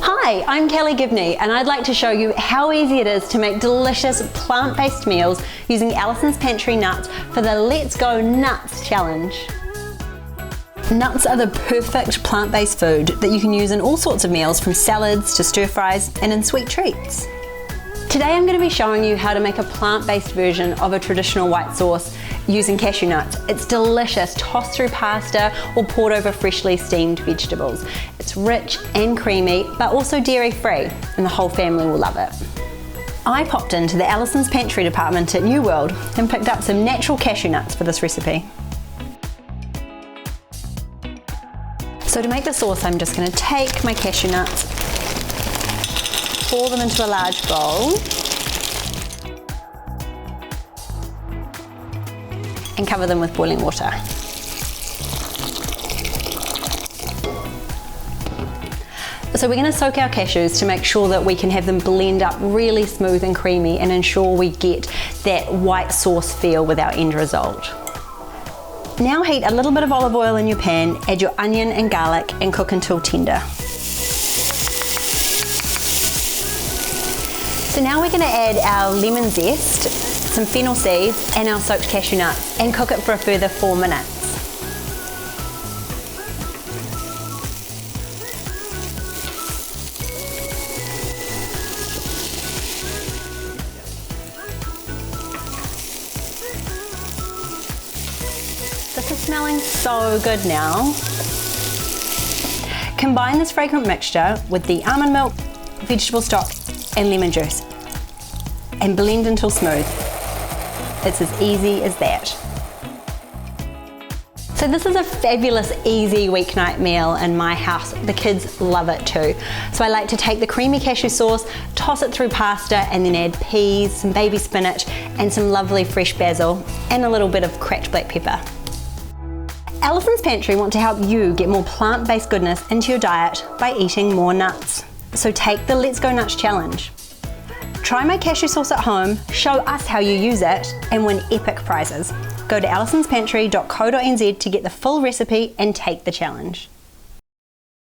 Hi, I'm Kelly Gibney and I'd like to show you how easy it is to make delicious plant-based meals using Alison's Pantry nuts for the Let's Go Nuts challenge. Nuts are the perfect plant-based food that you can use in all sorts of meals, from salads to stir-fries and in sweet treats. Today I'm going to be showing you how to make a plant-based version of a traditional white sauce using cashew nuts. It's delicious, tossed through pasta or poured over freshly steamed vegetables. It's rich and creamy, but also dairy-free, and the whole family will love it. I popped into the Alison's Pantry department at New World and picked up some natural cashew nuts for this recipe. So to make the sauce, I'm just going to take my cashew nuts, pour them into a large bowl, and cover them with boiling water. So we're going to soak our cashews to make sure that we can have them blend up really smooth and creamy and ensure we get that white sauce feel with our end result. Now heat a little bit of olive oil in your pan, add your onion and garlic and cook until tender. So now we're going to add our lemon zest, some fennel seeds and our soaked cashew nuts and cook it for a further 4 minutes. This is smelling so good now. Combine this fragrant mixture with the almond milk, vegetable stock and lemon juice and blend until smooth. It's as easy as that. So this is a fabulous, easy weeknight meal in my house. The kids love it too. So I like to take the creamy cashew sauce, toss it through pasta and then add peas, some baby spinach and some lovely fresh basil and a little bit of cracked black pepper. Alison's Pantry want to help you get more plant-based goodness into your diet by eating more nuts. So take the Let's Go Nuts challenge. Try my cashew sauce at home, show us how you use it, and win epic prizes. Go to alisonspantry.co.nz to get the full recipe and take the challenge.